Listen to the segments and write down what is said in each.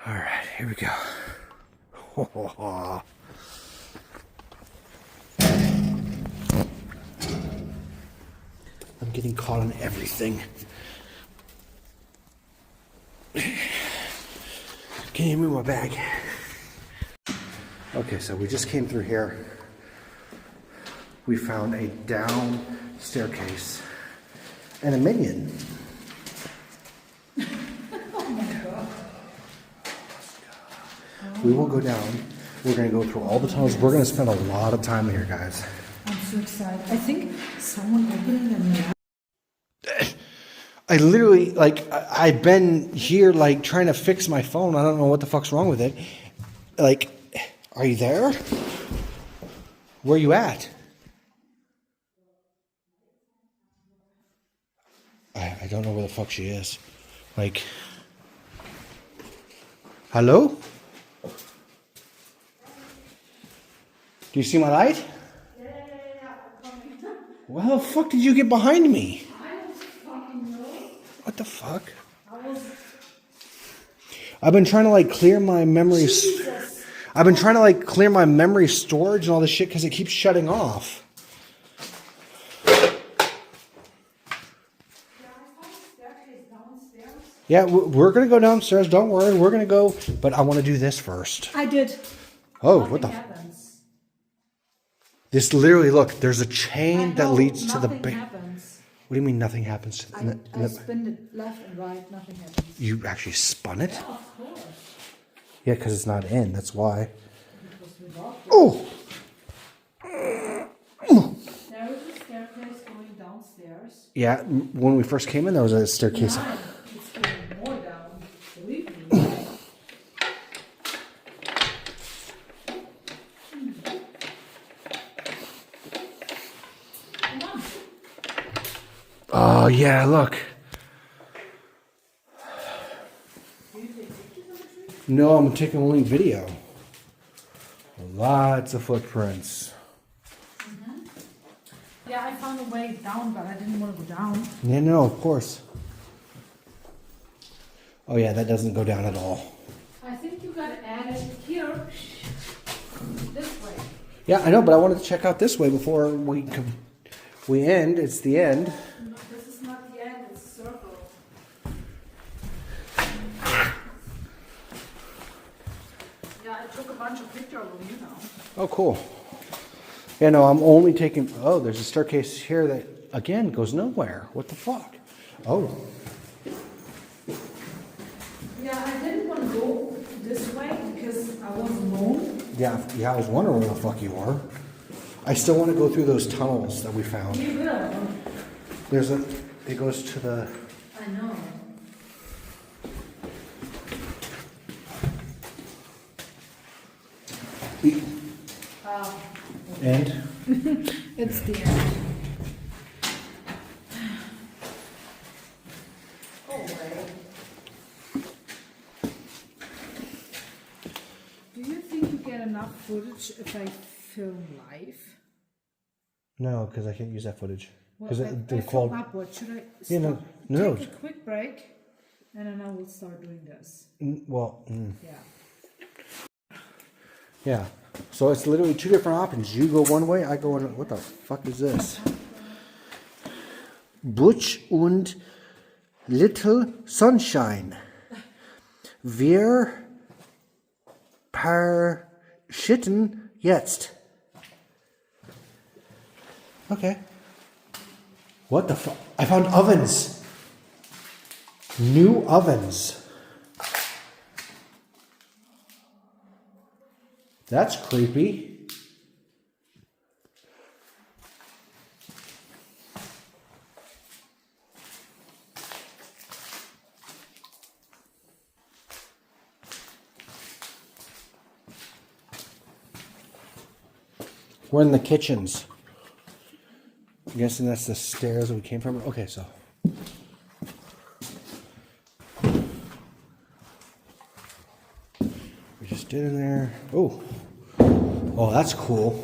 All right, here we go. I'm getting caught on everything. Can you move my bag? Okay, so we just came through here. We found a down staircase and a minion. Oh my god. We will go down. We're going to go through all the tunnels. We're going to spend a lot of time here, guys. I'm so excited. I think someone opened them now. I literally, like, I've been here, like, trying to fix my phone. I don't know what the fuck's wrong with it. Like, are you there? Where are you at? I don't know where the fuck she is. Like, hello? Do you see my light? Yeah. Where the fuck did you get behind me? I don't fucking know. What the fuck? I was. I've been trying to like clear my memory. Jesus. I've been trying to like clear my memory storage and all this shit because it keeps shutting off. Yeah, we're gonna go downstairs. Don't worry, we're gonna go. But I want to do this first. I did. Oh, Nothing what the? happens. This literally, look. There's a chain I that know, leads to the nothing base. happens. What do you mean nothing happens? To I spin it left and right. Nothing happens. You actually spun it? Yeah, of course. Yeah, because it's not in. That's why. Because we locked it. Oh. There is a staircase going downstairs. Yeah, when we first came in, there was a staircase. Nine. It's going more down. Believe me. Come on. Oh yeah, look. Do you take pictures of the tree? No, I'm taking only video. Lots of footprints. Yeah, I found a way down, but I didn't want to go down. Yeah, no, of course. Oh yeah, that doesn't go down at all. I think you gotta add it here, this way. Yeah, I know, but I wanted to check out this way before we end. It's the end. No, this is not the end, it's a circle. Yeah, I took a bunch of pictures of you now. Oh, cool. Yeah, no, I'm only taking. Oh, there's a staircase here that again goes nowhere. What the fuck? Oh. Yeah, I didn't want to go this way because I was alone. Yeah, I was wondering where the fuck you are. I still want to go through those tunnels that we found. You will. There's a. It goes to the. I know. End. It's the end. Go away. Do you think you get enough footage if I film live? No, because I can't use that footage. Well, Because I they're film called. upward. Should I Yeah, no, stop? no. Take a quick break, and then I will start doing this. Well, Yeah. yeah. So it's literally two different options. You go one way, I go another. What the fuck is this? Butch und Little Sunshine. Wir verschitten jetzt. Okay. What the fuck? I found ovens. New ovens. That's creepy. We're in the kitchens. I'm guessing that's the stairs that we came from. Okay, so. We just did in there. Oh. Oh, that's cool.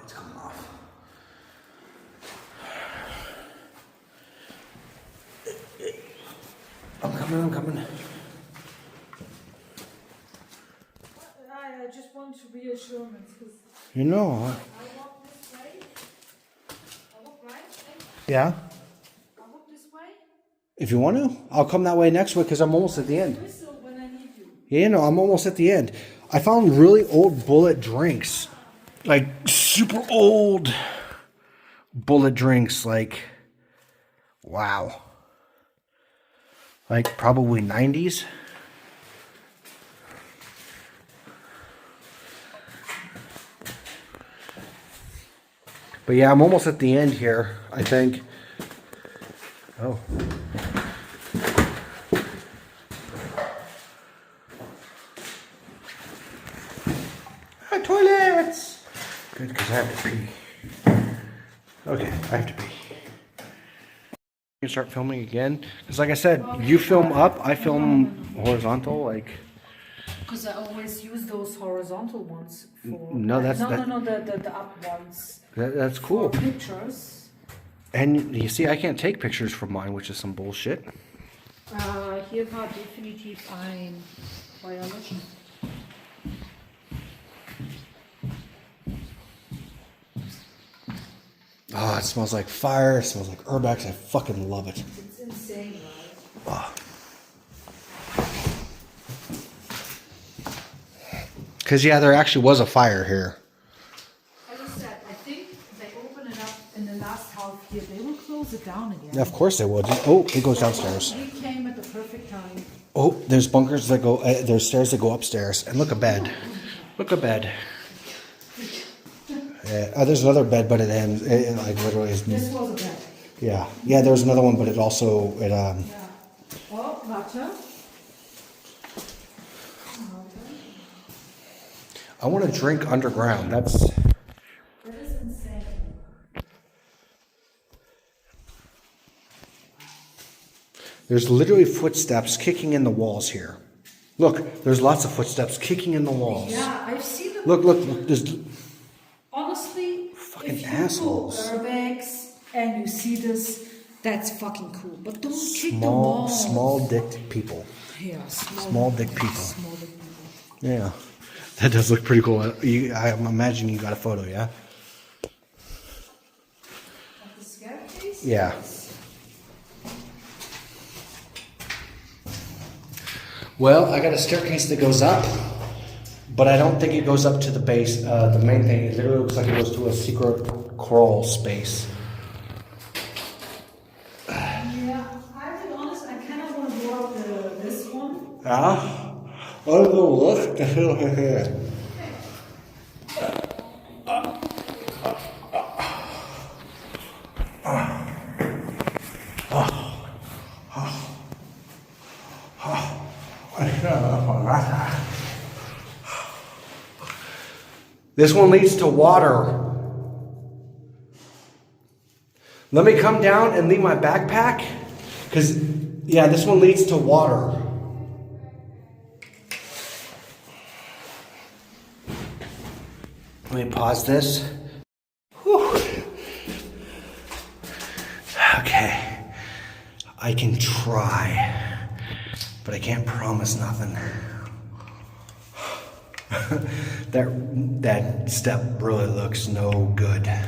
it's coming off. I'm coming. I just want to reassurance because You know. I walk this way. I walk right. Yeah. I walk this way. If you want to, I'll come that way next week because I'm almost at the end. Whistle when I need you. Yeah, no, I'm almost at the end. I found really old bullet drinks. Like super old bullet drinks. Like, wow. Like probably 90s. But yeah, I'm almost at the end here, I think. Oh. Toilets! Good, because I have to pee. Okay, I have to pee. You can start filming again. Because like I said, you film up, I film horizontal, like... Because I always use those horizontal ones for... No, that's... No, the up ones. That's cool. For pictures. And you see, I can't take pictures from mine, which is some bullshit. Hier war definitiv ein Feuer löschen. Oh, it smells like fire. It smells like Urbex. I fucking love it. It's insane, right? Because, yeah, there actually was a fire here. As I said, I think they open it up in the last half year. They will close it down again. Yeah, of course they would. Oh, it goes downstairs. We came at the perfect time. Oh, there's bunkers that go... there's stairs that go upstairs. And look, a bed. Look, a bed. Yeah, there's another bed, but it ends. It like literally is. This was a bed. Yeah, yeah. There was another one, but it also it Yeah. Oh, warte. I want to drink underground. That is insane. There's literally footsteps kicking in the walls here. Look, there's lots of footsteps kicking in the walls. Yeah, I've seen them. Look. There's Honestly, fucking if you assholes. go airbags and you see this, that's fucking cool. But don't kick the walls. small dick people. Yeah, Small dick people. Small dick people. Yeah, that does look pretty cool. I imagine you got a photo, yeah? Of the staircase? Yeah. Well, I got a staircase that goes up, but I don't think it goes up to the base. The main thing, it literally looks like it goes to a secret crawl space. Yeah, I'll be honest, I kind of want to go up this one. Ah? Oh, no, look. Here. This one leads to water. Let me come down and leave my backpack. Because, yeah, this one leads to water. Let me pause this. Whew. Okay. I can try, but I can't promise nothing. That step really looks no good. I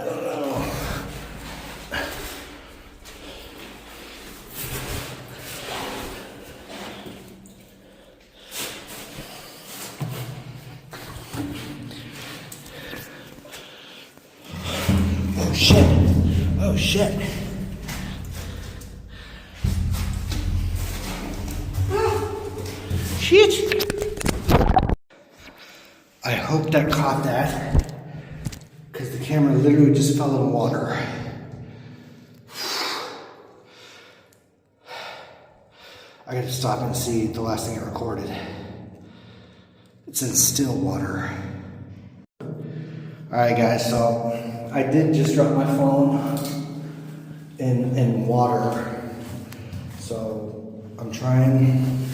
don't know. Oh shit. Oh shit. Shit. I hope that caught that, because the camera literally just fell in water. I gotta stop and see the last thing I recorded. It's in still water. Alright guys, so I did just drop my phone in water. So I'm trying.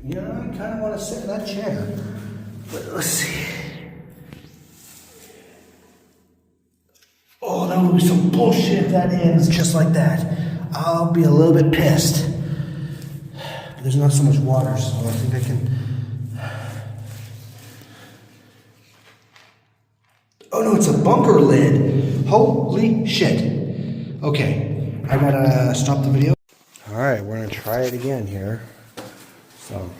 Yeah, I kind of want to sit in that chair. But let's see. Oh, that would be some bullshit if that ends just like that. I'll be a little bit pissed. But there's not so much water, so I think I can. Oh no, it's a bunker lid. Holy shit. Okay, I gotta stop the video. All right, we're gonna try it again here. So,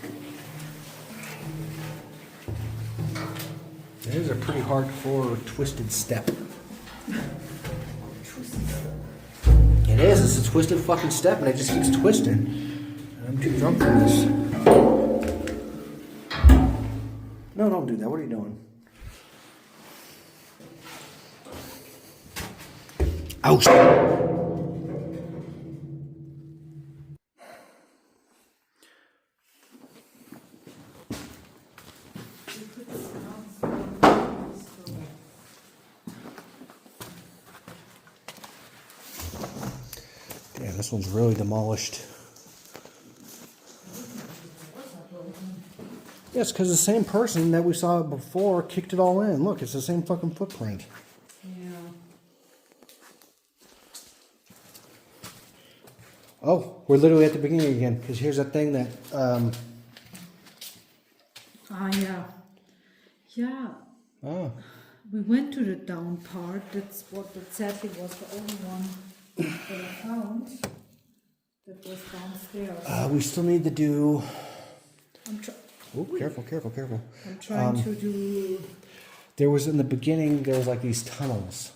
it is a pretty hardcore twisted step. It is, it's a twisted fucking step and it just keeps twisting. I'm too drunk for this. No, don't do that. What are you doing? Ouch! Yeah, this one's really demolished. Yes, because the same person that we saw before kicked it all in. Look, it's the same fucking footprint. Yeah. Oh, we're literally at the beginning again. Because here's that thing that... Yeah. Yeah. Oh. We went to the down part. That's what exactly was the only one that I found. That was downstairs. We still need to do... Oh, careful, careful, careful. I'm trying to do... There was, in the beginning, there was like these tunnels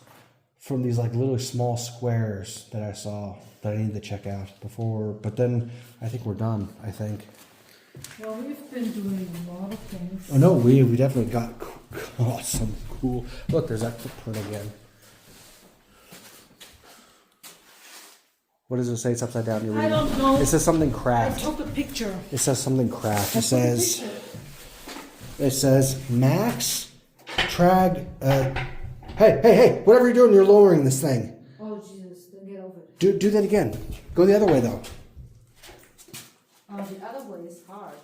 from these like little small squares that I saw that I needed to check out before. But then I think we're done, I think. Well, we've been doing a lot of things. Oh no, we definitely got some cool... Look, there's that footprint again. What does it say? It's upside down. I don't know. It says something I craft. took a picture. It says something craft. It says max trag. Hey! Whatever you're doing, you're lowering this thing. Oh Jesus! Then get over it. Do that again. Go the other way though. Oh, the other way is hard.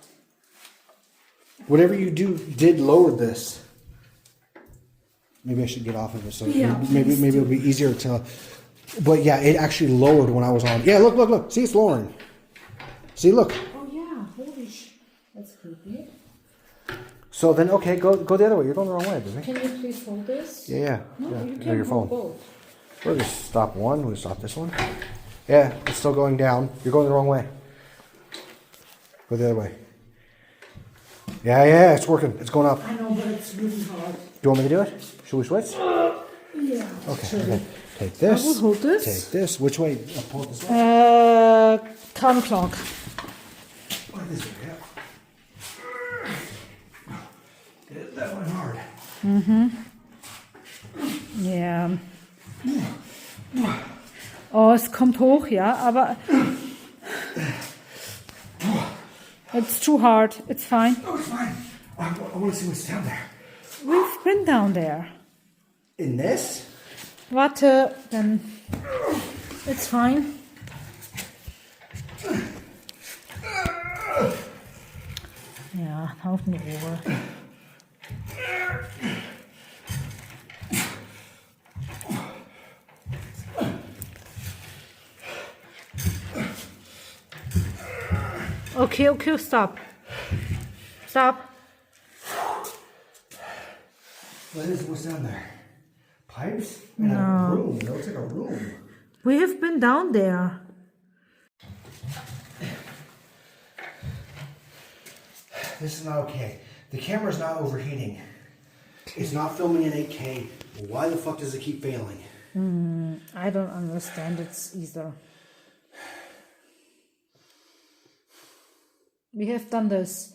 Whatever you did lower this. Maybe I should get off of it so Yeah, maybe it'll be easier to. But yeah, it actually lowered when I was on. Yeah, look. See, it's lowering. See, look. Oh yeah, holy sh! That's creepy. So then, okay, go the other way. You're going the wrong way, baby. Can you please hold this? Yeah. No, yeah. you No, can your hold phone. both. We'll just stop one. We'll stop this one. Yeah, it's still going down. You're going the wrong way. Go the other way. Yeah, it's working. It's going up. I know, but it's really hard. Do you want me to do it? Should we switch? Yeah. Okay. Take this. I will hold this. Take this. Which way? Pull it this way. Counterclock. Like this way, yeah. That one hard. Ja. Oh, es kommt hoch, ja, aber it's too hard. It's fine. Oh, it's fine. I want to see what's down there. We've been down there. In this? Warte, then it's fine. Ja, auf eine Ruhe. Okay, stop. What's down there? Pipes? In a room. It looks like a room. We have been down there. This is not okay. The camera's not overheating. It's not filming in 8K. Why the fuck does it keep failing? I don't understand it either. We have done this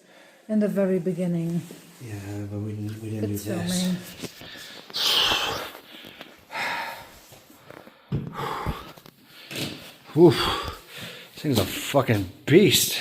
in the very beginning. Yeah, but we didn't do It's this. filming. Oof. This thing's a fucking beast.